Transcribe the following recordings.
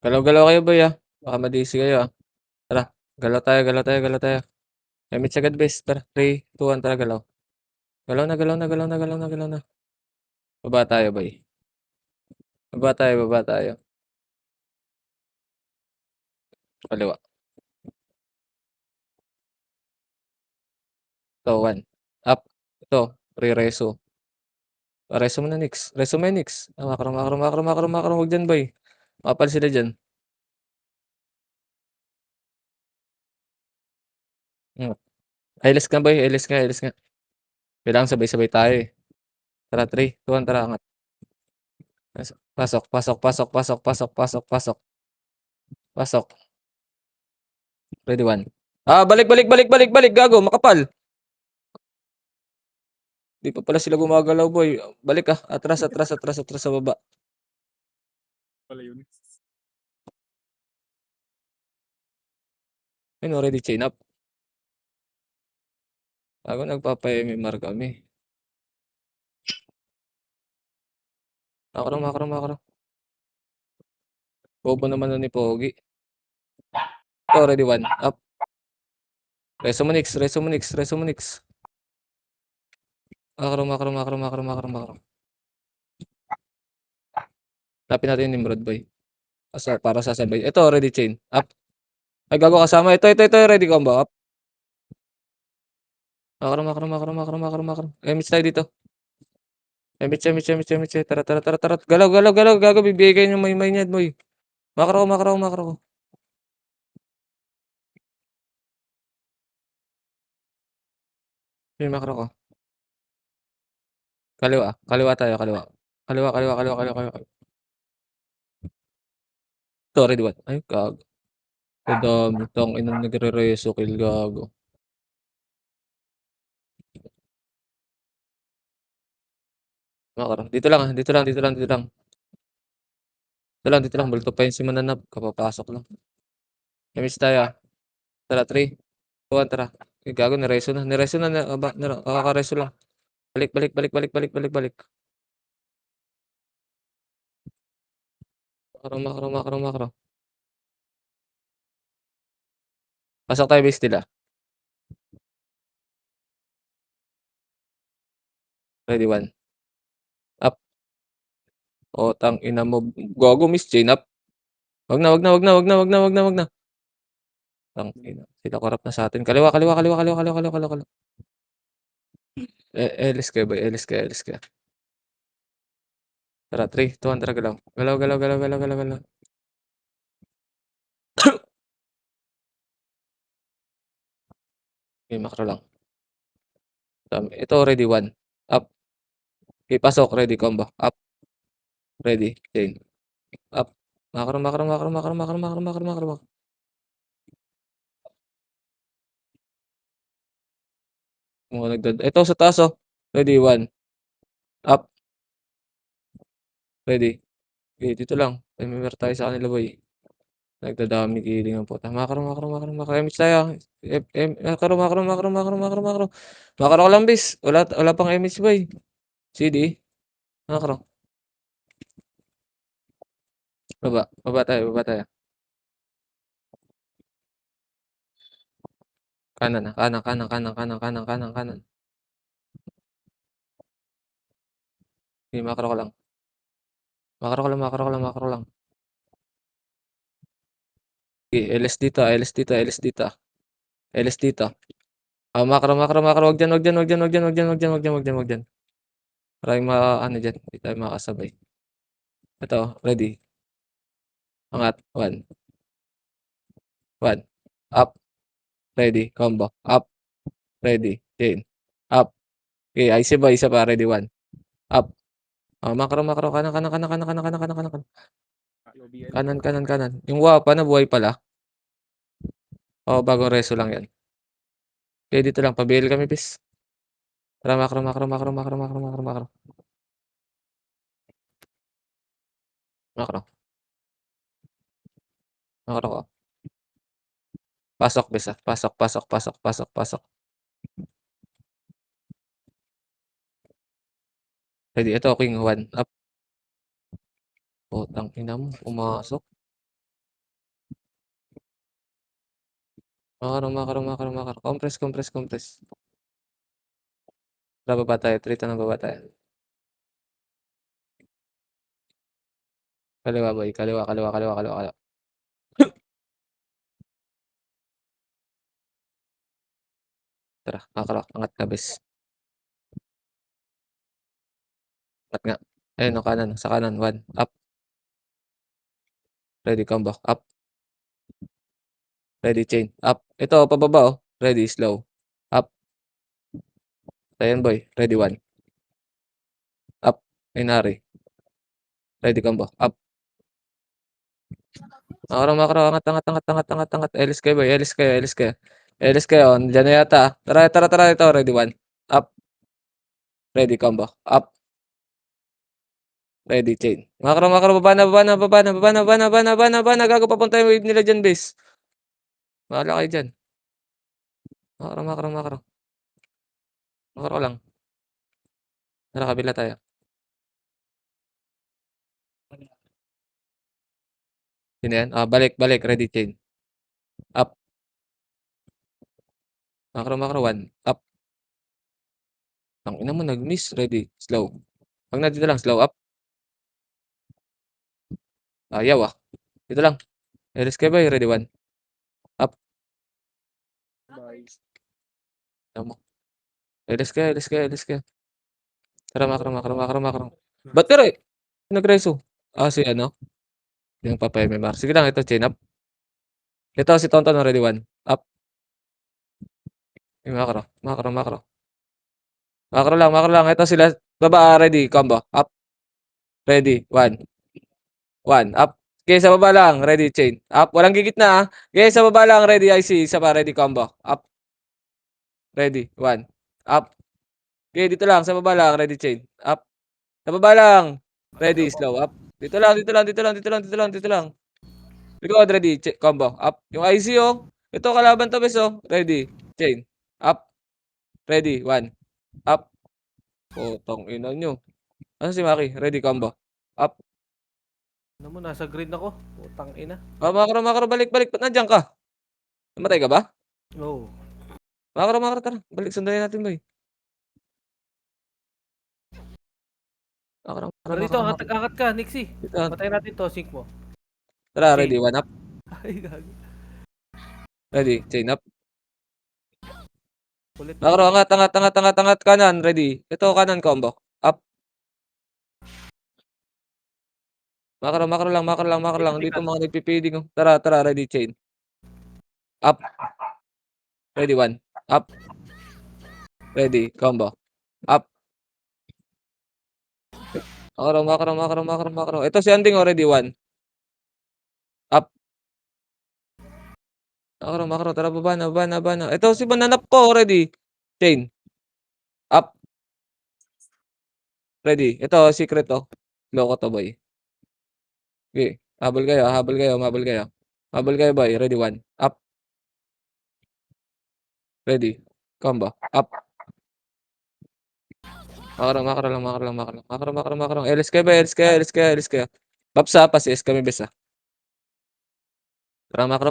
Galaw-galaw kayo boy baka madisi kayo Tara, galaw tayo, galaw tayo, galaw tayo. Emits agad bes, tara, 3, 2, 1, tara galaw. Galaw na, galaw na, galaw na, galaw na, galaw na. Baba tayo boy. Baba tayo, baba tayo. Kaliwa. Ito, 1. Up. Ito, re-reso. Reso mo na Nix. Reso mo Nix. Makro, makro, makro, makro, makro. Huwag dyan boy. Makapal sila dyan. Ailes ka boy, ailes ka, ailes ka. Kailangan sabay-sabay tayo Tara, 3, 2, 1, tara, angat. Pasok, pasok, pasok, pasok, pasok, pasok, pasok. Pasok. Ready, 1. Balik, balik, balik, balik, balik, gago, makapal. Di pa pala sila gumagalaw boy. Balik atras, atras, atras, atras sa baba. Pala yun. Ayun, already chain up. Ako nagpapa-MMR kami. Makro, makro, makro. Bobo naman na ni Pogi. Ito, already 1. Up. Reso mo Nix, reso mo Nix, reso mo Nix. Makro, makro, makro, makro, makro, makro. Tapin natin yung Nimrod boy. Para sasabay. Ito, already chain. Up. Ay, gago kasama. Ito, ready combo. Up. Makro, makro, makro, makro, makro, makro. Emits tayo dito. Emits. Tara, tara, tara, tara. Galaw, galaw, galaw. Gago, bibigay yung may niyan boy. Makro, makro, makro. Yung makro ko. Kaliwa, kaliwa tayo, kaliwa. Kaliwa, kaliwa, kaliwa, kaliwa, kaliwa. Ito, ready, 1. Ay, gago. Kadami, tang inang nagre-reso kill, gago. Makro. Dito lang, dito lang, dito lang, dito lang. Dito lang, bulto pa yun si Mananap. Kapapasok lang. Miss tayo Tara, 3, 2, 1, tara. Ay, gago, nireso na. Nakaka-reso lang. Balik, balik, balik, balik, balik, balik, balik. Makro, makro, makro, makro. Pasok tayo base nila. Ready, 1. Up. Tang ina mo. Gago, miss chain up. Wag na, wag na, wag na, wag na, wag na, wag na, wag na. Tang ina. Sila korap na sa atin. Kaliwa, kaliwa, kaliwa, kaliwa, kaliwa, kaliwa, kaliwa. Elis ka ba? Elis ka, elis ka. Tara, 3, 2, 1, tara, galaw. Galaw, galaw, galaw, galaw, galaw, galaw. Okay, makro lang. Ito, ready, 1. Up. Okay, pasok, ready, combo. Up. Ready, chain. Up. Makro, makro, makro, makro, makro, makro, makro, makro, makro. Ito sa taas, Ready, 1. Up. Ready. Okay, dito lang. Remember tayo sa kanila, boy. Nagdadami killing ang puta. Makro, makro, makro, makro. Image tayo. Makro, makro, makro, makro, makro, makro. Makro ko lang, bis. Wala pang image, boy. CD. Makro. Baba. Baba tayo, baba tayo. Kanan, kanan, kanan, kanan, kanan, kanan, kanan, kanan. Okay, makro ko lang. Makro ko lang, makro ko lang, makro lang. Okay, LS dito, LS dito, LS dito. LS dito. Makro, makro, makro. Wag dyan, wag dyan, wag dyan, wag dyan, wag dyan, wag dyan, wag dyan, wag dyan, wag dyan. Maraming ano dyan. Hindi tayo makasabay. Ito, ready. Angat. 1. 1. Up. Ready. Combo. Up. Ready. Chain. Up. Okay, isa pa. Ready. 1. Up. Makro, makro. Kanan, kanan, kanan, kanan, kanan, kanan, kanan, kanan. Kanan, kanan, kanan. Yung wapa na buhay pala. Bagong reso lang yan. Okay, dito lang. Pabail kami, bis. Tara, makro, makro, makro, makro, makro, makro, makro. Makro. Makro ko. Pasok, bis. Pasok, pasok, pasok, pasok, pasok. Ready. Ito, king 1. Up. Tang ina mo. Pumasok. Makro. Compress. Tara, baba tayo. 3 to na baba tayo. Kaliwa, boy. Kaliwa. Tara, makro. Angat na, bes. Angat nga. Ayun, no, kanan. Sa kanan. 1. Up. Ready, combo. Up. Ready, chain. Up. Ito, pababa, oh. Ready, slow. Up. Ayan, boy. Ready, 1. Up. Inari. Ready, combo. Up. Makro. Angat. Elis kayo, boy. Elis kayo. Diyan na yata. Tara. Ito, ready, 1. Up. Ready, combo. Up. Ready, chain. Makro. Baba na. Gago, papunta yung wave nila dyan, base. Bahala kayo dyan. Makro. Makro lang. Tara, kabila tayo. Yun na yan. Balik. Ready, chain. Up. Makro, 1. Up. Ang ina mo, nag-miss. Ready, slow. Pag na dito lang, slow up. Ayaw, ah. Dito lang. Elis kayo, boy. Ready, 1. Up. Bye. Tama mo. Elis kayo. Tara, makro. Ba't pero eh? Nag-reso. Si ano? Yung papa-MMR. Sige lang, ito, chain up. Ito, si Tonton, ready, 1. Up. Yung makro. Makro lang. Ito sila. Baba, ready, combo. Up. Ready, 1. Up. Okay, sa baba lang. Ready, chain. Up. Walang gigit na, ah. Okay, sa baba lang. Ready, IC. Isa pa, ready, combo. Up. Ready, 1. Up. Okay, dito lang. Sa baba lang. Ready, chain. Up. Sa baba lang. Ready, slow. Up. Dito lang. Likod, ready, combo. Up. Yung IC, oh. Ito, kalaban to, bes, oh. Ready, chain. Up. Ready, 1. Up. Putong ina nyo. Ano si Maki? Ready, combo. Up. Ano mo, nasa green ako. Putang ina. Makro. Balik. Ba't nandiyan ka? Namatay ka ba? Oo. Makro. Tara. Balik, sundayin natin, boy. Tara dito, Makro. angat ka, Nixie. Dito. Patayin natin to, sync mo. Tara, Chain. ready, 1 up. Ay, gago. Ready, chain up. Kulit Makro, naman. angat. Kanan, ready. Ito, kanan, combo. Up. Makro lang. Dito mga nagpipiding, oh. Tara, ready, chain. Up. Ready, 1. Up. Ready, combo. Up. Makro. Ito si Anding, already, 1. Up. Makro. Tara, baba na. Ito si Bananap ko, already. Chain. Up. Ready. Ito, secret, oh. Loko to, boy. Okay. Habol kayo. Habol kayo, boy. Ready, 1. Up. Ready. Combo. Up. Makro lang. LS kayo, boy. LS kayo. Papsa, pa si S kami, besa. Tara, makro.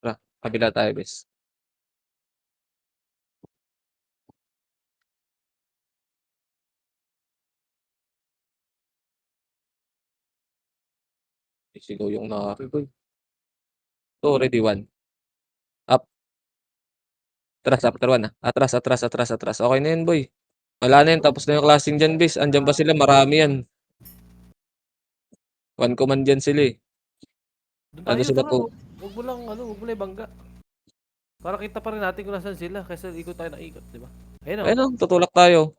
Tara, kabila tayo, bes. Sigaw yung nari, boy. Ito, ready, 1. Up. Atras, after 1, ah. Atras. Okay na yun, boy. Wala na yun. Tapos na yung classing dyan, bes. Andyan pa sila. Marami yan. 1 command dyan sila, eh. Doon Ano tayo, sila tara. to? Huwag mo lang, huwag mo lang ibangga. Para kita pa rin natin kung nasaan sila. Kaysa ikot tayo ng ikot, di ba? Ayun o. Ayun, oh. Tutulak tayo.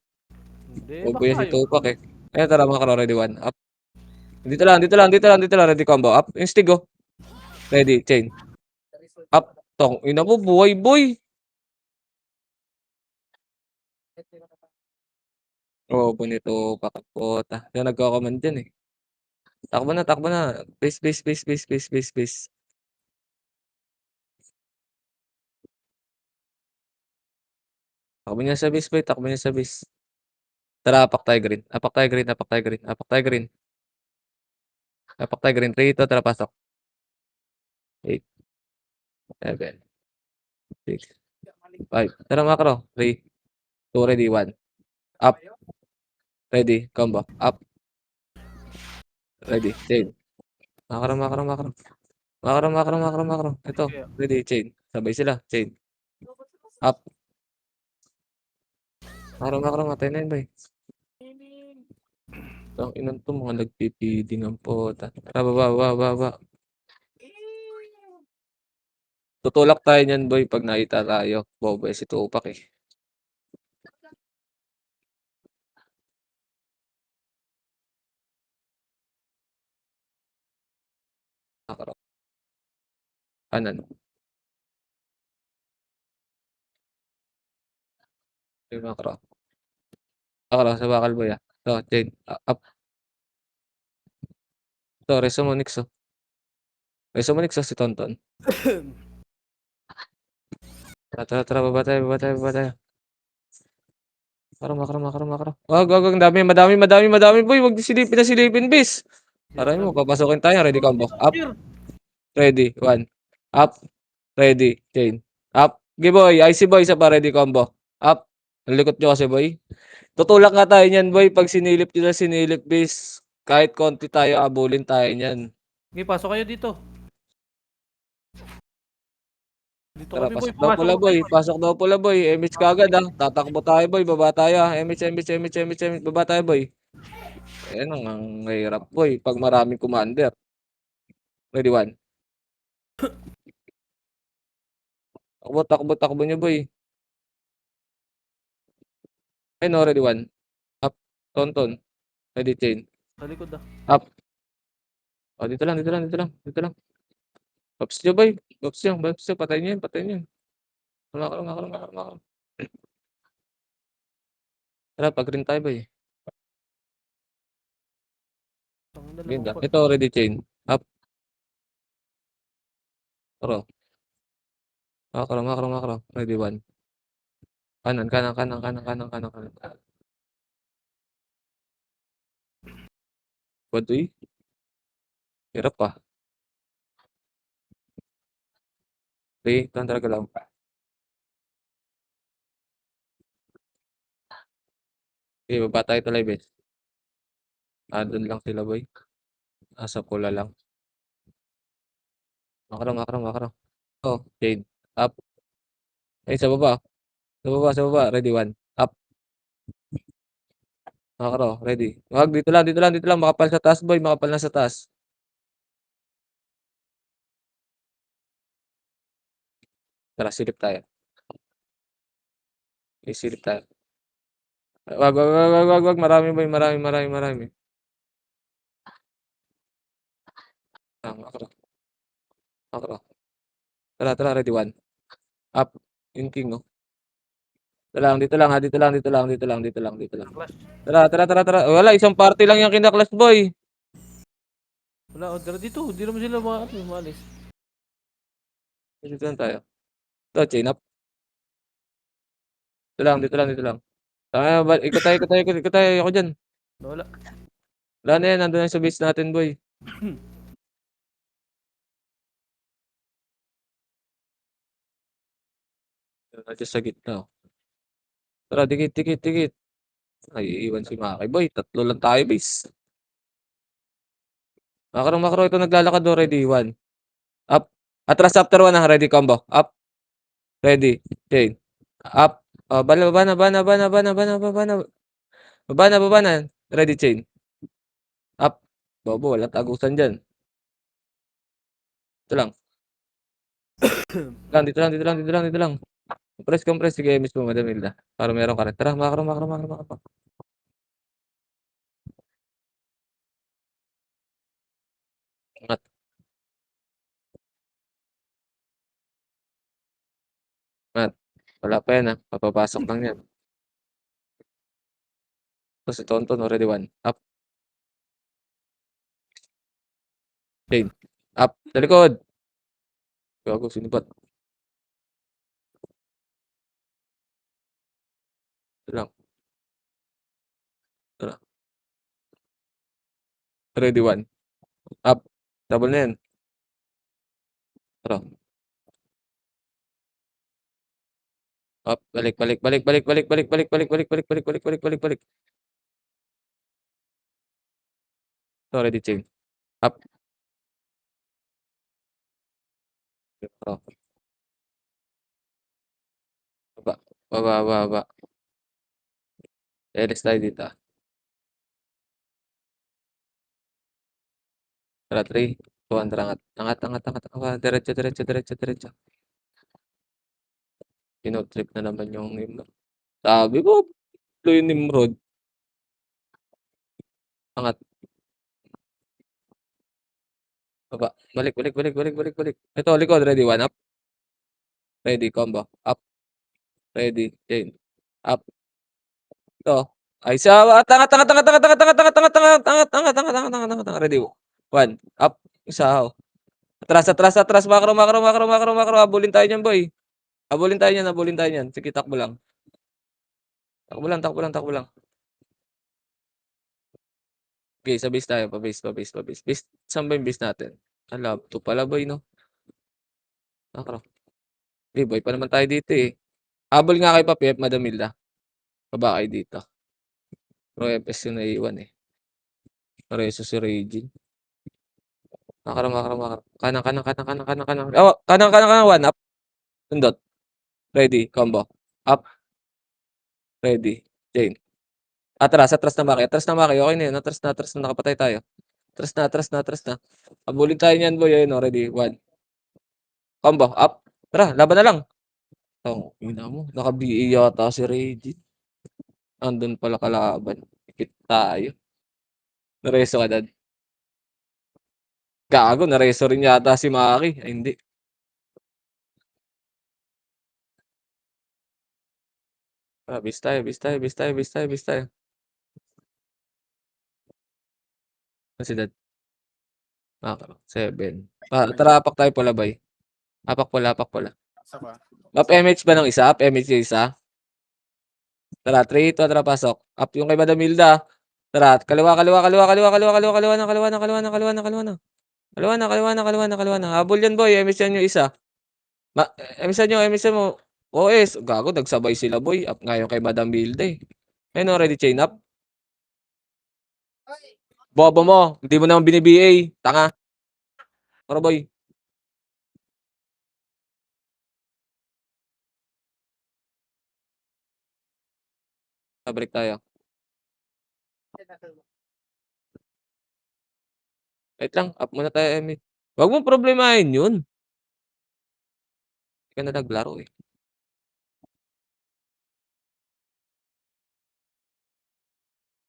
Hindi, Huwag baka yan si tayo. Tupac, eh. Ayun, tara, mga karo. Ready, 1. Up. Dito lang. Ready, combo. Up. Yung stig, oh. Ready, chain. Up. Tong. Ina mo, buhay, boy. Oh, bonito. Pakapota. Yung nagkakaman dyan, eh. Takbo na. Base. Takbo niya sa base, boy. Tara, apak tayo green. Tapak tayo green 3 ito, tara pasok. 8, 7, 6, 5. Tara macro. 3, 2, ready, 1. Up. Ready, combo. Up. Ready, chain. Macro, macro, macro. Macro, macro, macro, macro. Ito, Kaya, ready, chain. Sabay sila, chain. Up. Macro, macro, matay na yun, bay. Ang inan to, mga nagpipiding ang puta. Tara, baba, baba, baba. Tutulak tayo niyan, boy, pag nakita tayo. Bobo, si Tupac eh. Macro. Kanan. Yung macro. Macro, sa bakal, boy, ah. Ito, chain. Up. Ito, Resumonix, oh. Resumonix, oh, si Tonton. Tara, tara, tara, baba tayo, baba tayo, baba tayo. Macro, macro, macro, macro. Wag, wag, wag, ang dami, madami, madami, madami, boy. Wag silipin na silipin, bis. Aray mo, papasukin tayo. Ready, combo. Up. Ready, 1. Up. Ready, chain. Up. Give boy, IC boy, isa pa, ready, combo. Up. Ang likot nyo kasi, boy. Tutulak nga tayo niyan, boy. Pag sinilip nyo na sinilip, bis. Kahit konti tayo, abulin tayo niyan. Okay, pasok kayo dito. Dito Tara, kami, boy. pasok daw Pumasok pula, na boy. kayo. Pasok daw pula, boy. MH kagad, ah. Tatakbo tayo, boy. Baba tayo, ah. MH, MH, MH, MH, MH. Baba tayo, boy. Ayan ang hirap, boy. Pag maraming commander. Ready, 1. Takbo, takbo, takbo nyo, boy. Ay, no, ready, 1. Up. Tonton. Ready, chain. Sa likod ah. Up. Oh, dito lang, dito lang, dito lang, dito lang. Pops nyo, boy. Pops nyo, pops nyo. Patay nyo yun, patay nyo yun. Makaro, makaro, makaro, makaro. Tara, pag-green tayo, boy. Ang dalawa Ganda. pa. Ito, ready, chain. Up. Makaro. Makaro, makaro, makaro. Ready, 1. Kanan, kanan, kanan, kanan, kanan, kanan, kanan. What do you? Hirap pa. Okay, tantra ka lang. Okay, baba tayo tuloy, bes. Doon lang sila, boy. Nasa pula lang. Makaro, makaro, makaro. Oh, chain. Up. Ay, sa baba. Sa baba, sa baba. Ready, 1. Up. Makaro, ready. Wag, dito lang, dito lang, dito lang. Makapal sa taas, boy. Makapal na sa taas. Tara, silip tayo. Okay, silip tayo. Wag, wag, wag, wag, wag, wag. Marami, boy. Marami, marami, marami. Makaro. Makaro. Tara, tara, ready, 1. Up. Yung king, oh. Dito lang, dito lang, ha. Dito lang, dito lang, dito lang, dito lang, dito lang. Clash. Tara, tara, tara, tara. Wala, isang party lang yung kinaklas, boy. Wala, oh, tara dito. Hindi naman sila maalis. Dito lang tayo. Ito, chain up. Dito lang, dito lang, dito lang. Ikot tayo, ikot tayo, ikot tayo. Ako dyan. Wala. Wala na yan, nandun na sa base natin, boy. Nandiyan sa gitna, oh. Tara, dikit, dikit, dikit. Ay, iwan si Maki, boy. Tatlo lang tayo, base. Makro, makro. Ito naglalakad, oh. Ready, 1. Up. Atras after 1, ah. Ready, combo. Up. Ready. Chain. Up. Oh, bana, bana, bana, bana, bana, bana, bana. Baba na, baba na. Ready, chain. Up. Bobo, walang tagusan dyan. Ito lang. Dito lang, dito lang, dito lang, dito lang. Compress, compress. Sige, miss mo, Madam Hilda. Para meron ka rin. Tara, makro, makro, makro, makro. Mat, mat. Wala pa yan, ah. Papapasok lang yan. Tapos si Tonton, already 1. Up. Chain. Up. Sa likod. Gago, sinipat. Ito lang. Tara. Ready, 1. Up. Double na yan. Tara. Up. Balik. So, ready, chain. Up. Tara. Baba. Alis tayo dito. Tara, 3, 2, 1, tara, angat. Diretso. Pinotrip na naman yung Nimrod. Sabi ko, ito yung Nimrod. Angat. Baba. Balik. Ito, likod. Ready, 1, up. Ready, combo. Up. Ready, chain. Up. Ito. Ay, angat. Ready, 1, up. Isa, Atras. Makro. Habulin tayo niyan, boy. Habulin tayo niyan. Sige, takbo lang. Takbo lang. Okay, sa base tayo. Pa-base. Base, saan ba yung base natin? Lab 2 pala, boy, no? Makro. Okay, boy, pa naman tayo dito, eh. Habol nga kay Papep, Madam Hilda. Baba kayo dito. Pro FS yung naiiwan, eh. Pareso si Regine. Makro. Kanan. Oh, kanan. 1, up. Sundot. Ready, combo. Up. Ready. Chain. Atras na Maki. Okay na yun. Atras na. Nakapatay tayo. Atras na. Abulin tayo niyan, boy. Ayun, ready. 1. Combo. Up. Tara, laban na lang. Oh, ina mo. Naka-BA yata si Regine. Andun pala kalaban. Ikit tayo. Nareso ka, Dad. Gago, nareso rin yata si Maki. Ay, hindi. Bis tayo. Kasi Dad. 7. Tara, apak tayo pala, bay. Apak pala. Isa pa. Up MH ba ng isa? Up MH yung isa? Tara, 3, 2, tara, pasok. Up yung kay Madam Hilda. Tara, kaliwa na. Habol yan, boy. MS yan yung isa. MS mo. OS. Gago, nagsabay sila, boy. Up nga yung kay Madam Hilda, eh. Ayun, already chain up. Bobo mo. Hindi mo naman bini-BA. Tanga. Tara, boy. Balik tayo. Wait lang. Up muna tayo, Emi. Huwag mong problemahin yun. Hindi ka na naglaro, eh.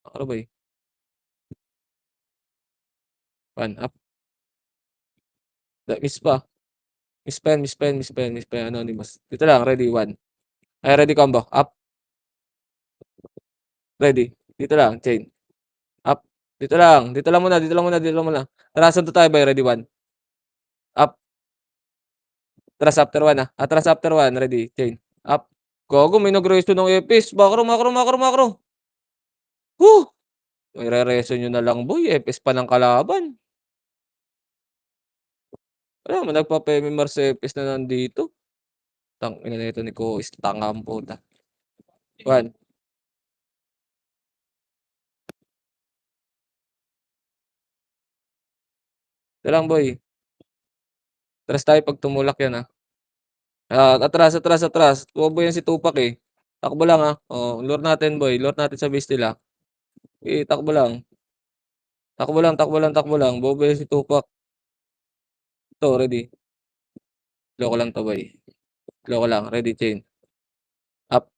Tara, boy. 1, up. Miss pa. Miss pa. Anonymous. Dito lang. Ready, 1. Ay, ready, combo. Up. Ready. Dito lang. Chain. Up. Dito lang muna. Tara, sunod tayo, boy. Ready, 1. Up. Atras after 1, ah. Atras after 1. Ready. Chain. Up. Gago, may nag-resto ng Epis. Makro. May re-reso nyo na lang, boy. Epis pa ng kalaban. Alam mo, nagpa-Pemimar sa Epis na nandito. Tangina na ito ni Kois. Tanga ang puta. 1. Ito lang, boy. Atras tayo pag tumulak yan, ah. Atras. Tuwabo yan si Tupac, eh. Takbo lang, ah. Oh, lure natin, boy. Lure natin sa base nila. Eh, takbo lang. Takbo lang. Bobo yan si Tupac. Ito, ready. Loko lang to, boy. Loko lang. Ready, chain. Up.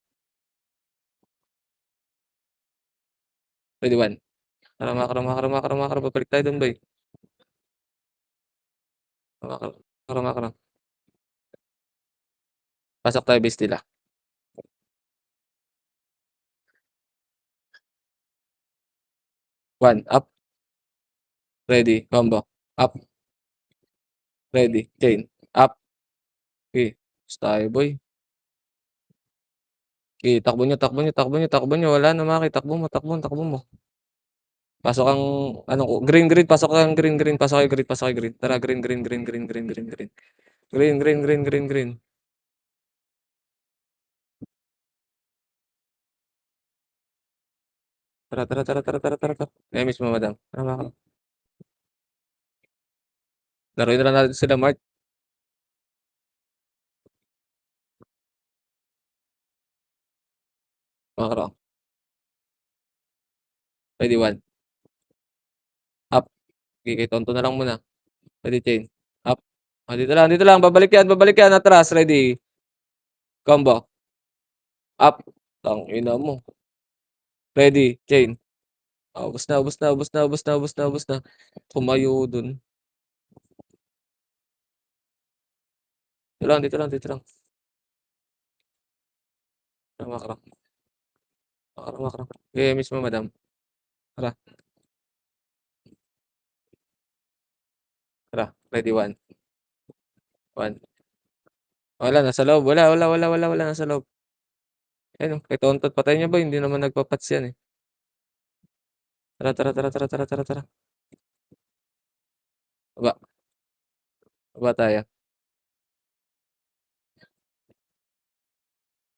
Ready, 1. Tara, makro. Babalik tayo dun, boy. Makro. Pasok tayo base nila. 1. Up. Ready. Combo. Up. Ready. Chain. Up. Okay. Tayo, boy. Okay, takbo nyo. Wala na, Maki. Takbo mo. Pasok ang ano ko, green, green, pasok ang green, green, pasok kayo green, pasok kayo green. Tara, green, green, green, green, green, green, green. Green, green, green, green, green. Tara, tara, tara, tara, tara, tara, tara. Eh, mismo, madam. Tama ka. Laruin na lang natin sila, Mark. Makro. Ready, one. Up. Okay, kay Tonto na lang muna. Ready, chain. Up. Ah, dito lang. Babalik yan, babalik yan. Atras, ready. Combo. Up. Tangina mo. Ready, chain. Ah, ubos na, ubos na, ubos na, ubos na, ubos na, ubos na. Tumayo dun. Dito lang, dito lang, dito lang. Makro. Makro, makro. Okay, mismo, madam. Tara, tara. Ready, one. One. Wala, nasa loob. Wala, nasa loob. Ayun, kay Tontot, patay niya ba? Hindi naman nagpapats yan eh. Tara, tara, tara, tara, tara, tara, tara. Baba, baba tayo.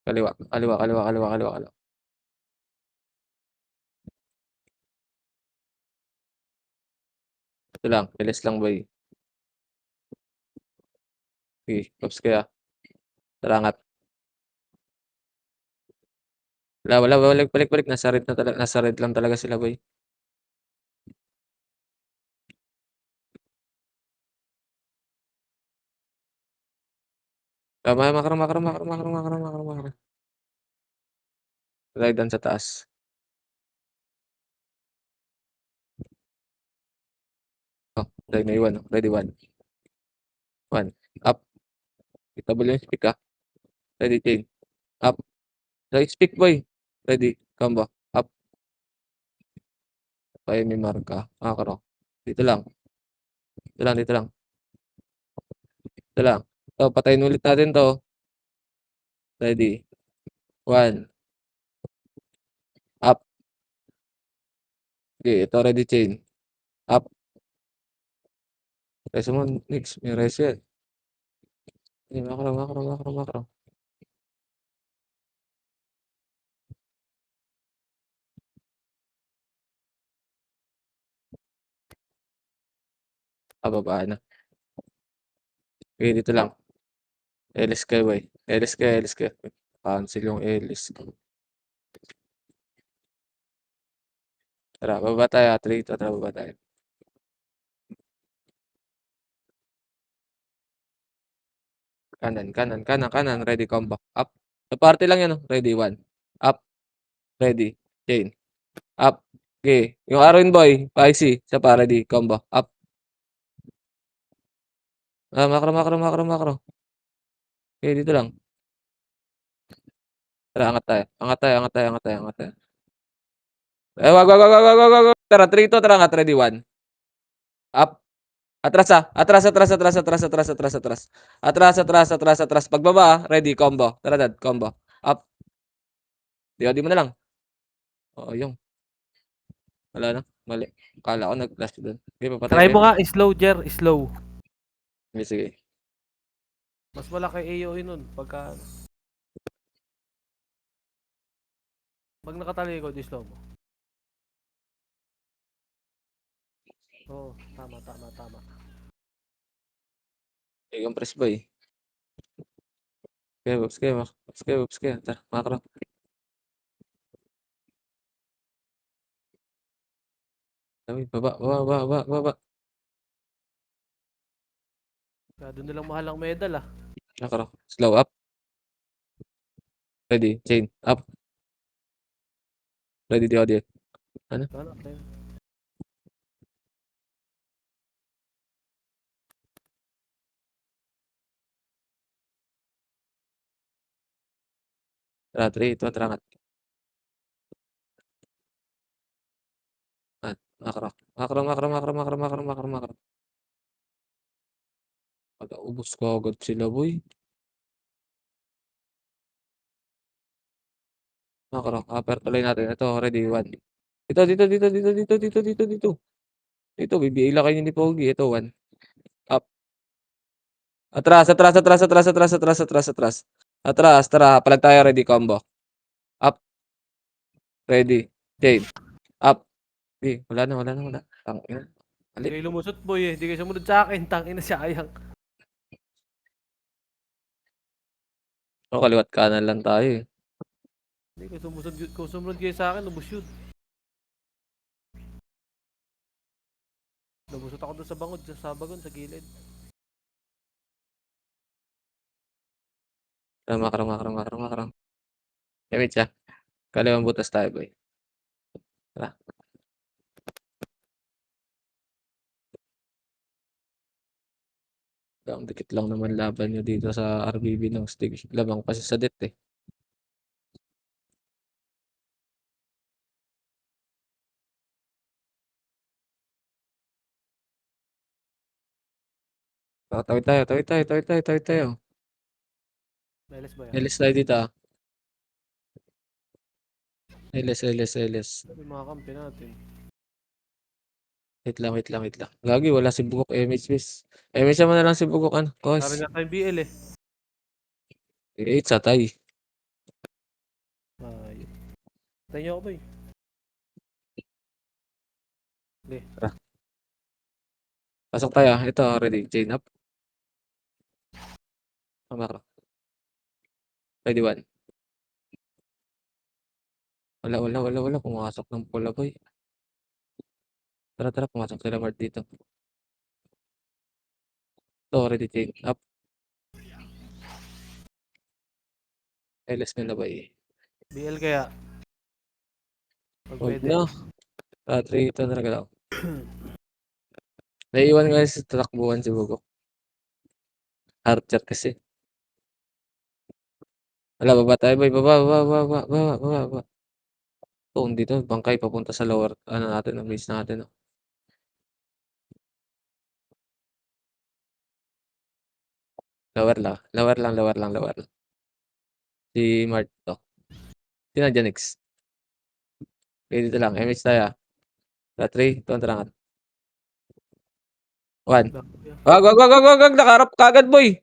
Kaliwa, kaliwa, kaliwa, kaliwa, kaliwa, kaliwa. Ito lang, bilis lang boy. Okay, pops kaya. Tarangat. Wala, balik, balik, balik. Nasa red na talaga, nasa red lang talaga sila boy. Makro, makro, makro, makro, makro, makro, makro. Ride down sa taas. Oh, ready na iwan. Ready, one. One. Up. Itabol yung speak ah. Ready, chain. Up. Ready, speak boy. Ready, combo. Up. Tayo may marka. Makro. Dito lang. Dito lang, dito lang. Dito lang. Ito, patayin ulit natin to. Ready. One. Up. Okay, ito ready, chain. Up. Reso mo, next. May reso yan. Okay, makro, makro, makro, makro. Baba na. Okay, dito lang. LS kayo, boy. LS kayo, LS kayo. Cancel yung LS ko. Tara, baba tayo. 3 to, tara, baba tayo. Kanan, kanan, kanan, kanan. Ready, combo. Up. Sa party lang yan, oh. Ready, one. Up. Ready. Chain. Up. Okay. Yung Arwin boy. Spicy. Sa pa, ready. Combo. Up. Ah, makro, makro, makro, makro. Okay, dito lang. Tara, angat tayo. Angat tayo, angat tayo, angat tayo, angat tayo. Eh, wag, wag, wag, wag, wag, wag, wag. Tara, 3 to, tara, angat. Ready, one. Up. Atras ah. Atras, atras, atras, atras, atras, atras, atras. Atras, atras, atras, atras. Pagbaba ah. Ready, combo. Tara, dad, combo. Up. Di mo na lang. Oo, yung. Wala na. Mali. Akala ko nag-flash doon. Okay, papatay Try kayo. mo nga, slow, Jer, slow. Okay, sige. Mas malaki AOE nun. Pagka, pag nakatalikod, slow mo. Oo, tama, tama, tama. Okay, compress boy. Okay, whoops kayo. Whoops kayo, whoops kayo. Tara, makro. Dami, baba, baba, baba, baba, baba. Kaya doon nilang mahal ang medal ah. Makro. Slow up. Ready, chain. Up. Ready, the audio. Ano? Ano, okay. Tara, 3, ito, tara, angat. Angat. Makro. Makro, makro, makro, makro, makro, makro, makro. Pag-ubos ko agad sila, boy. Makro. Upper tuloy natin. Ito, ready, one. Dito. Dito, BBA lang kayo ni Pogi. Ito, 1. Up. Atras. Atras, tara. Palag tayo, ready, combo. Up. Ready. Chain. Up. Wala na. Tangina. Hindi Ali. kayo lumusot boy eh. Hindi kayo sumunod sa akin. Tangina sayang. Kaliwat kanan lang tayo eh. Hindi kayo sumusod. Kung sumunod kayo sa akin, lubos yun. Lumusot ako doon sa bangod. Sa bagon, sa gilid. Makro. Gamit siya. Kaliwang butas tayo, boy. Tara. Ang dikit lang naman laban nyo dito sa RBB ng stig. Labang kasi sa det eh. Tawid tayo. Meles ba yan? Elis tayo dito ah. Elis. Yung mga kampi natin. Wait lang. Gagi, wala si Bugok MH miss. MH naman na lang si Bugok ano. Sabi Cause. na tayong BL eh. 8 sa tay. Ay. Tayo niyo ako boy. Hindi. Pasok tayo ah. Ito, ready. Chain up. Makro. Ready 1. Wala. Pumasok ng pula boy. Tara. Pumasok sila Mart dito. Ito, ready. Chain up. LS nyo na ba eh. BL kaya. Pag Huwag pwede. na. 3 ito na lang. Naiiwan nga sa takbuhan si Bugok. Archer kasi. Wala, baba tayo boy. Baba. Oh, dito. Bangkay papunta sa lower. Ano natin, ang base natin. Oh. Lower lang. Si Mart to. Sino dyan next? Okay, dito lang. MH tayo. 3, ito ang tarangan. 1. Wag. Nakarap kagad boy.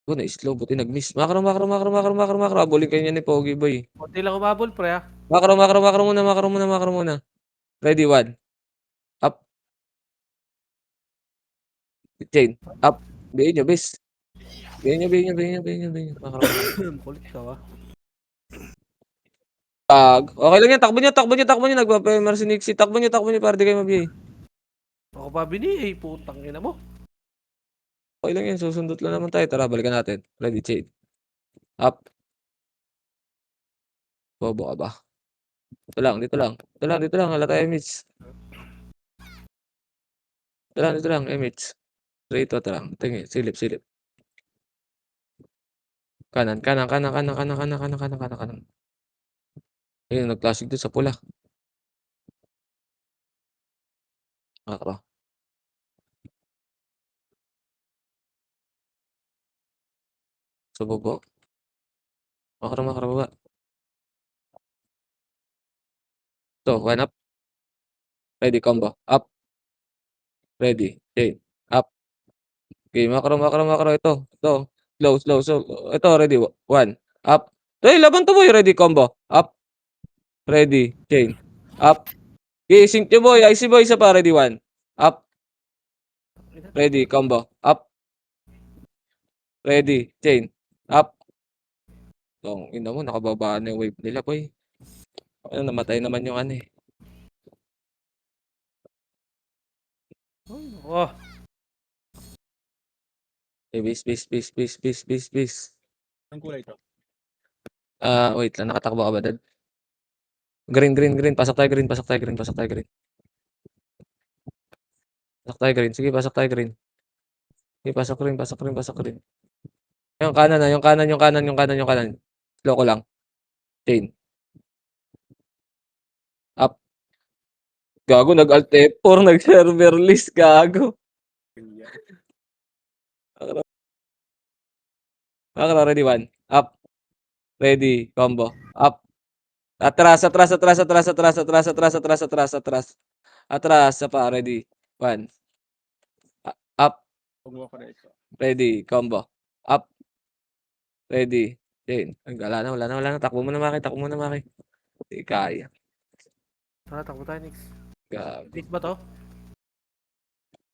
Na slow. Buti nag-miss. Makro. Abulin kayo niya ni Pogi boy. Konti lang umabol pre ah. Makro muna. Ready, 1. Up. Chain. Up. Bihin nyo, bis. Bihin nyo. Makro. Kulit ka ah. Okay lang yan. Takbo nyo. Nagpa-primer si Nixie. Takbo nyo para di kayo mabiyay. Ako pa bini eh. Putang ina mo. Okay lang yan. Susundot lang naman tayo. Tara, balikan natin. Ready, chain. Up. Bobo ka ba? Dito lang. Hala tayo, Emits. Dito lang, Emits. Rito, tara. Tingin, silip. Kanan. Ayun, nag-classic doon sa pula. Makro. Sa bobo. Makro, baba. Ito, 1 up. Ready, combo. Up. Ready, chain. Up. Okay, makro. Ito. Slow. Ito, ready. 1. Up. Laban to boy. Ready, combo. Up. Ready, chain. Up. Okay, sync nyo boy. IC boy, isa pa. Ready, 1. Up. Ready, combo. Up. Ready, chain. Up. Ina mo, nakababa na yung wave nila boy. Ano, namatay naman yung ano eh. Oh. Base. Ang kulay ito. Wait lang. Nakatakbo ka ba dad? Green. Pasok tayo green. Pasok tayo green. Sige, pasok tayo green. Sige, pasok green. Yung kanan. Slow ko lang. Chain. Up. Gago, nag-alt F4, nag-server list, gago. Makro, ready, 1. Up. Ready, combo. Up. Atras, atras, atras, atras, atras, atras, atras, atras, atras, atras. Atras, sa pa, ready. One. Up, Huwag mo ako na ito. ready, combo. Up, ready. Chain. Ay, wala na. Takbo mo na, Maki, takbo mo na, Maki. Hindi kaya. Tara, takbo tayo next. Gago. Base ba to?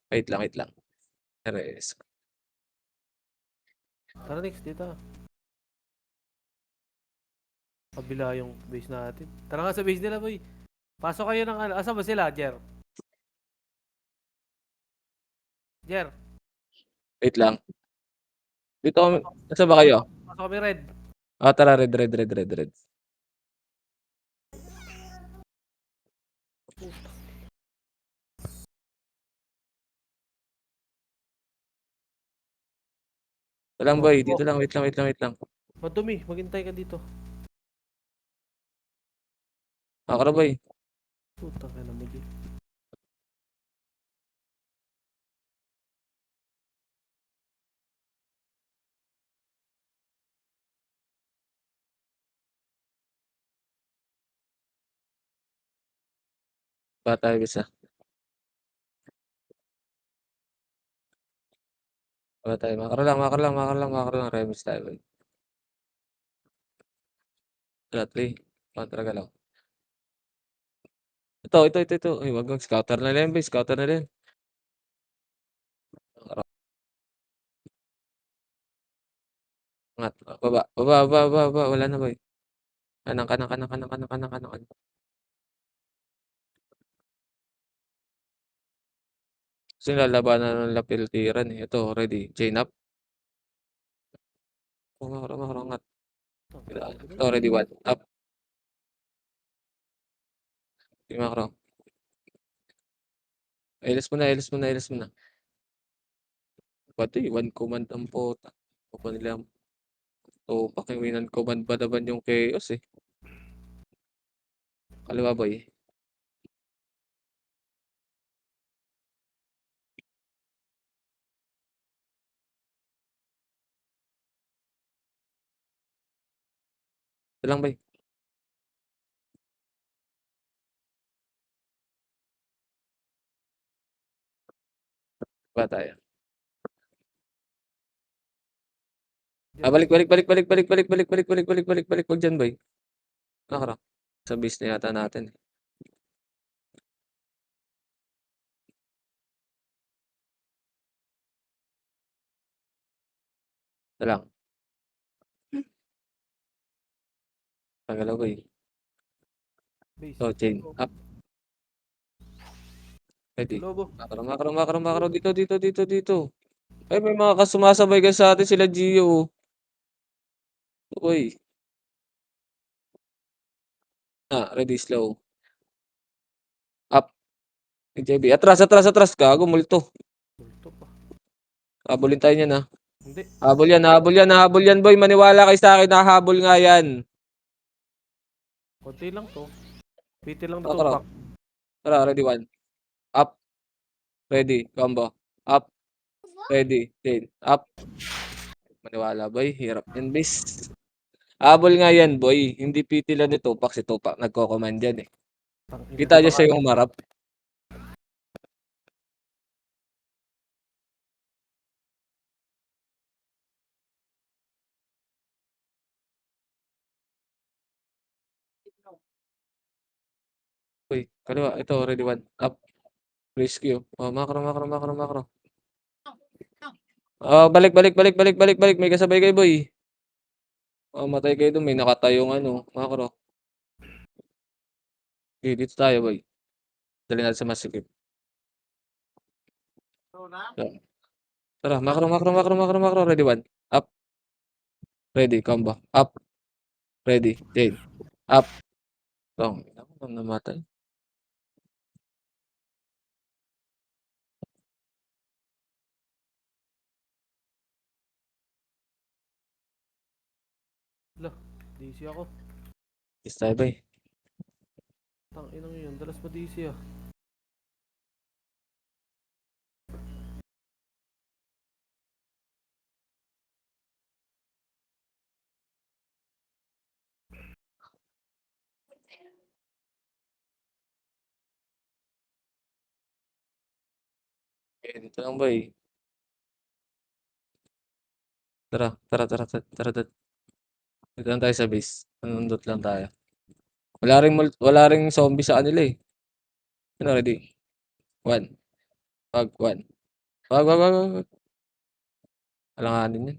Wait lang, wait lang. Rest. Tara next, dito. Kabila yung base natin. Tara nga sa base nila, boy. Pasok kayo ng ano. Asa ba sila, Jer? Jer, Wait lang. Dito kami, pasok. nasa ba kayo? Pasok kami red. Ah, tara, red. Walang boy, dito lang, wait lang. Madumi, maghintay ka dito. Makara boy. Putang ina mo, Jer. Ba tayo bisa? Ba tayo? Makara lang. Remis tayo boy. Three. Kontra lang. Ito. Ay, wag mag scouter na lang, boy. Scouter na lang. Angat. Baba. Wala na, boy. Kanang. Kasi lalabanan ng lapiltiran eh. Ito, ready. Chain up. Makara, angat. Ito, ready, one. Up. Di makara. Ilis mo na. Pati, one command ang pota. O pa nila. O, pakiwinan command ba naman yung chaos eh. Kaliwa, boy. Ito lang, boy. Ba tayo? Jer, Ah, balik. Wag dyan, boy. Nakara. Sa base na yata natin. Ito lang. Tagalaw, boy. base. So, chain. Up. Ready. Lobo. Makro. Dito. Ay, may mga kasumasabay ka sa atin sila Gio. Uy. Ah, ready, slow. Up. JB. Atras. Gago, multo. Bulto pa. Habulin tayo niyan, ha. Hindi. Habol yan, boy. Maniwala kay sa akin, nahabol nga yan. Konti lang to. Piti lang dito, Makro. pak. Tara, ready, one. Up. Ready, combo. Up. Ready, chain. Up. Maniwala, boy. Hirap yan, bis. Habol nga yan, boy. Hindi PT lang ni Tupac. Si Tupac nagko-command yan, eh. Tangina, Kita di ba niyo siya yung marap. Uy, kaliwa. Ito, ready, one. Up. Rescue. Oh, makro. Oh, balik. May kasabay kayo, boy. Oh, matay kayo doon. May nakatayong ano. Makro. Okay, dito tayo, boy. Dali natin sa masikip. Tara, makro. Ready, one. Up. Ready, combo. Up. Ready, chain. Up. Long. Ako namatay. Lah, DC ako. Is tayo, boy. Tangina mo yun. Dalas pa DC ah. Okay, dito lang boy. Tara, tara, tara, tara, tara, tara. Dito lang tayo sa base. Nandot lang tayo. Wala ring zombie sa kanila eh. Ano, ready? One. One. Wag. Alanganin yan.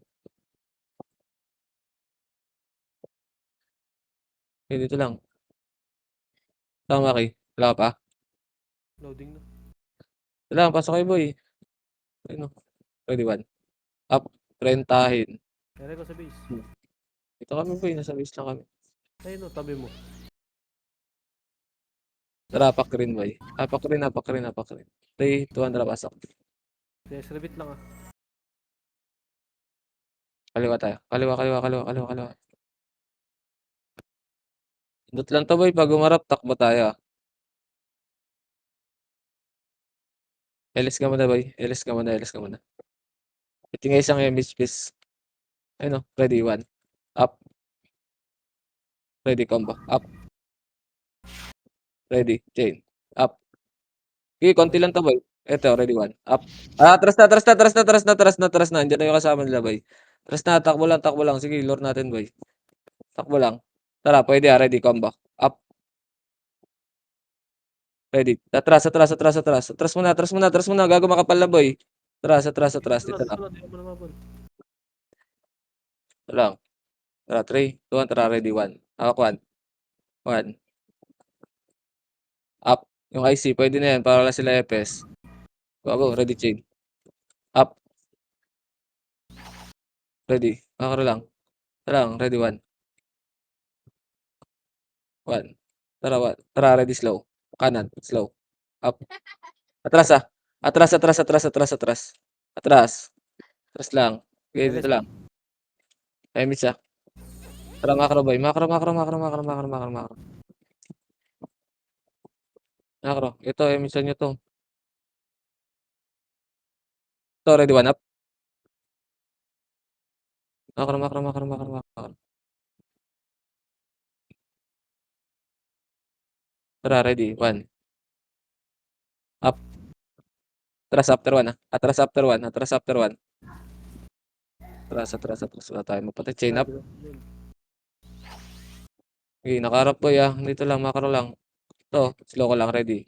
Okay, dito lang. Tama, Maki. Wala ka pa? Loading na. Dito lang, pasok kayo boy. Ayun o. Ready, one. Up. Rentahin. Kaya ko sa base. Dito kami boy, nasa base lang kami. Ayun no, tabi mo. Tara, apak green boy. Apak green. 3, 2, 1, tara, pasok. Kaya silabit lang ah. Kaliwa tayo. Kaliwa. Dot lang to boy, pag umarap, takbo tayo. LS ka muna boy. LS ka muna. Ito nga isang image piece. Ayun o, ready, one. Up. Ready, combo. Up. Ready, chain. Up. Okay, konti lang to boy. Ito, ready, one. Up. Atras na. Andiyan na yung kasama nila boy. Atras na, takbo lang. Sige, lure natin boy. Takbo lang. Tara, pwede ready, combo. Up. Ready. Atras. Atras muna. Gago makapal na boy. Atras. Dito lang. Dito lang, di ako manamabon. Ito lang. Tara, 3, 2, 1, tara, ready, one. Hawak, one. One. Up. Yung IC, pwede na yan. Para wala sila FS. Go, ready, chain. Up. Ready. Makaro lang. Tara lang, ready, one. One. Tara, one. Tara, ready, slow. Kanan, slow. Up. Atras ah. Atras. Atras lang. Okay, LS dito pa. lang. Miss ah. Tara, macro boy. Macro. Macro. Ito, emisan nyo to. Ito, ready, one up. Macro. Tara, ready, one. Up. Atras after one ah. Atras after one. Atras. Wala tayo mapatay. Chain up. Okay, nakaharap boy ah. Dito lang, macro lang. Ito, slow ko lang, ready.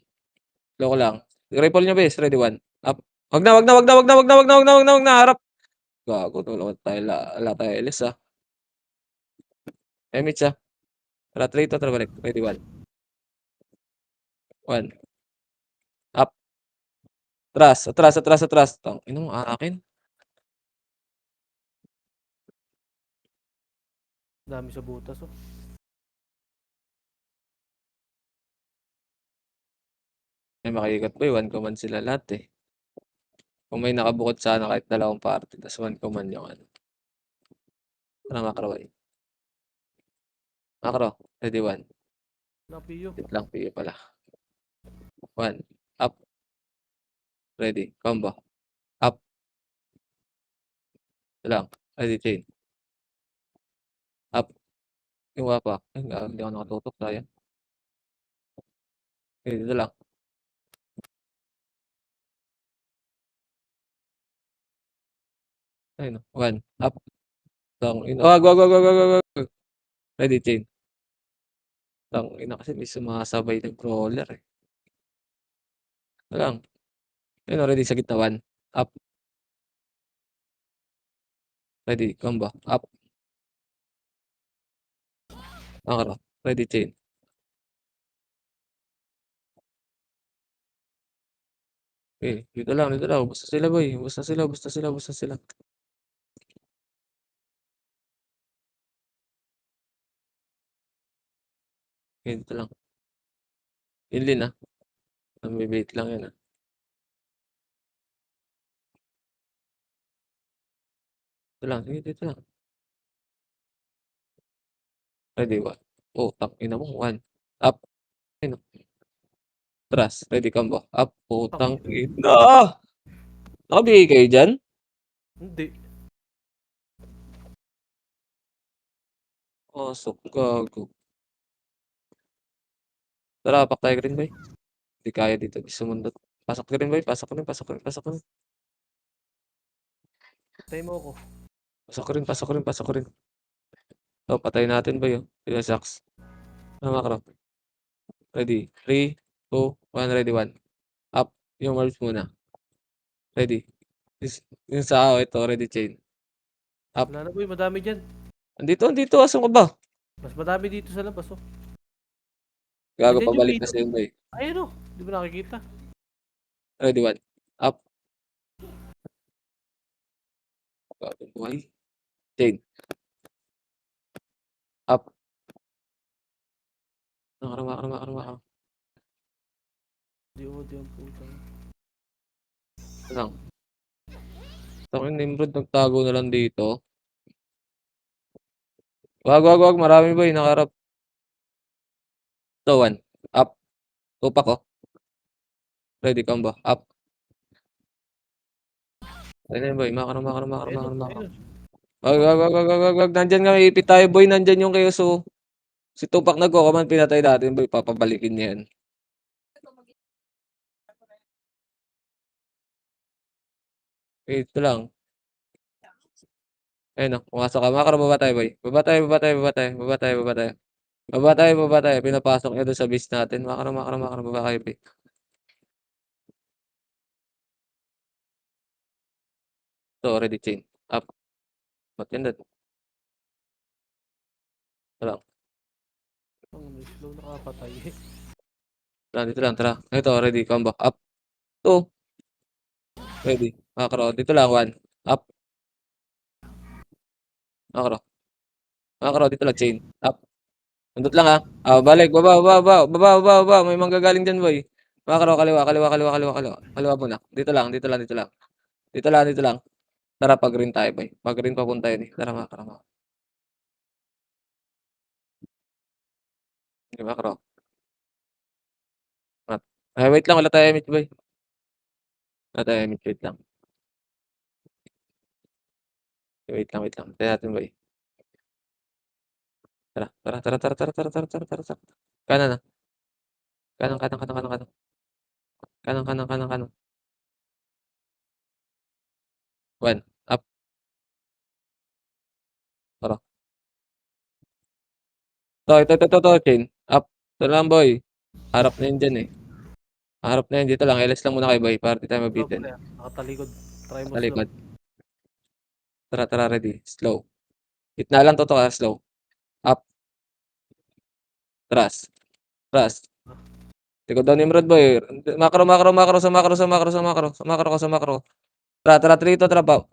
Slow ko lang. Rifle nyo base, ready, one. Up. Wag na. Harap. Gago, wala tayo, wala tayo LS ah. Emits ah. Tara, 3 to, tara balik. Ready, one. One. Up. Atras. Tang, ino mo, akin. Dami sa butas oh. May makikot boy, one command sila lahat eh. Kung may nakabukod sana kahit dalawang party, tas one command yung ano. Tara, macro boy. Macro, ready, one. Napiyo. Wait lang, PA pala. One. Up. Ready, combo. Up. Ito lang. Ready, chain. Up. Yung pa. Ay, hindi ako nakatutok. Sayang. Okay, dito lang. Ayun, one. Up. Tang ina. Wag. Ready, chain. Tang ina kasi may sumasabay ng crawler eh. Ito lang. Ayun, ready sa gitna. One. Up. Ready, combo. Up. Makaro. Ready, chain. Okay, dito lang. Basta sila boy. Basta sila. Okay, dito lang. Inlin ah. Nambibait lang yan ah. Dito lang. Sige, dito lang. Ready, one. Oh, tang ina mo. One. Up. Ayun, atras. Ready, combo. Up. Putang ina. Nakabigay kayo dyan? Hindi. Pasok, gago. Tara, pak tayo green bay. Hindi kaya dito. Di sumundot. Pasok ka rin, boy. Pasok ka rin, pasok ka rin, pasok ka rin. Patay mo ako. Pasok ka rin, pasok ka rin, pasok ka rin. Oh, patayin natin, boy. Sila Sax. Makro. Ready. 3, 2, 1. Ready, 1. Up. Yung orbs muna. Ready. Yung sa ito, ready chain. Up. Wala na boy, madami dyan. Andito. Asan ka ba? Mas madami dito sa labas oh. Gago, Andyan yung pabalik dito. kasi yun, boy. Ayun oh, di ba nakikita? Ready, 1. Up. Gago, buhay. Chain. Up. Makro. Di ang putang. Lang. Tangin, Nimrod, nagtago na lang dito. Wag. Marami, boy. Nakarap. Ito, 1. Up. Tupak ko. Ready, combo. Up. Ayun, boy. Makro. Ayun oh. Wag. Nandyan nga, ipit tayo, boy. Nandyan yung kayo, so. Si Tupac nagko-command, pinatay natin, boy. Papabalikin niya yan. Ito lang. Ayun o, pumasok ka. Makro, baba tayo, boy. Baba tayo. Pinapasok niya doon sa base natin. Makro. Baba kayo, boy. So, already chain. Up. Ba't yan doon? Wala. Ang slow nakapatay. Dito lang, tara. Ito, ready, combo. Up. 2. Ready. Makro. Dito lang, 1. Up. Makro. Dito lang, chain. Up. Nandot lang, ha. Balik. Baba. May manggagaling dyan, boy. Makro, kaliwa. Kaliwa muna. Dito lang. Dito lang. Tara, pag-green tayo, boy. Pag-green papunta yun, eh. Tara, makro. Sige, makro. Ay, wait lang. Wala tayo, Mitch, boy. Wait lang. Wait lang. Tayo natin, boy. Tara. Kanan na. Kanan. 1. Up. Tara. Ito, chain. Up. Ito lang, boy. Harap na yun dyan, eh. Harap na yun. Dito lang. LS lang muna kayo, boy. Para di tayo Slow mabitin. pre. Nakatalikod. Try mo slow. Talikod. Tara, ready. Slow. Itna lang to, slow. Up. Tras. Likod daw ni Nimrod, boy. Makro. Sa makro. Tara, 3 to, tara pa.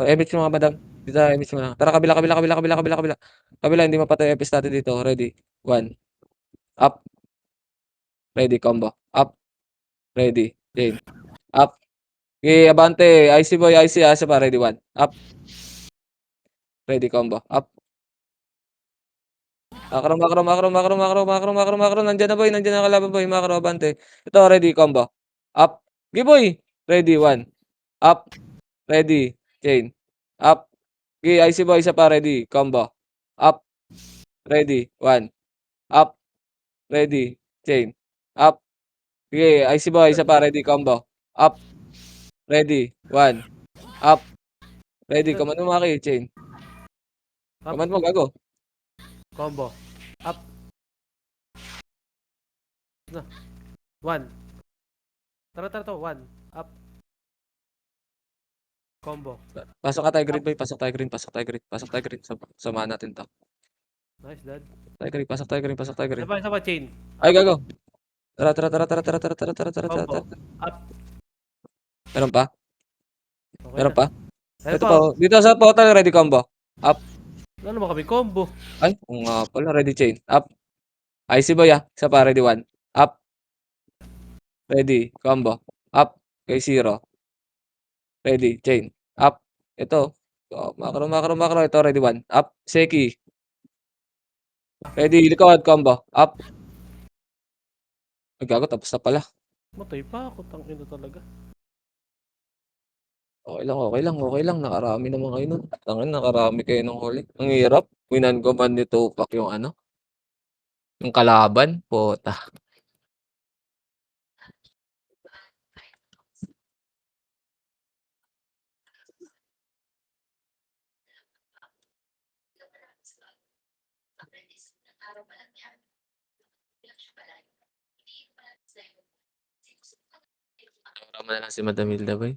Emits mo nga, madam. Dito, emits mo na. Tara, kabila. Kabila, hindi mapatay epis natin dito. Ready. 1. Up. Ready, combo. Up. Ready. Chain. Up. Okay, abante. IC boy, IC pa. Ready, 1. Up. Ready, combo. Up. Makro. Nandiyan na, boy. Nandiyan na kalaban, boy. Makro, abante. Ito, ready, combo. Up. Okay, boy. Ready, 1. Up. Ready. Chain. Up. Okay, IC boy, isa pa. Ready, combo. Up. Ready, 1. Up. Ready. Chain. Up. Okay, IC boy, isa pa. Ready, combo. Up. Ready, 1. Up. Ready, command mo, Maki. Chain. Up. Command mo, gago. Combo. Up. Na. 1. Tara to. 1. Up. Combo. Pasok ka tayo grid, boy. Pasok tayo green. Samahan natin to. Nice dad. Pasok tayo green. Isa pa chain. Ay, gago. Tara. Combo. Up. Meron pa? Okay Meron na. pa? Ayun Ito pa. pa. Dito sa portal, ready, combo. Up. Wala naman kami combo. Ay, kung nga pala, ready, chain. Up. IC boy, isa pa, ready, 1. Up. Ready, combo. Up. Kay 0. Ready, chain. Up. Ito. Makro. Ito, ready, 1. Up. Seki. Ready, likod, combo. Up. Ay, gago, tapos na pala. Matay pa ako. Tangina talaga. Okay lang. Nakarami naman kayo nun. Nakarami kayo ng huli. Ang hirap. Winan ko man ni Tupac yung ano. Yung kalaban. Puta. Tawaran mo na lang si Madam Hilda, boy.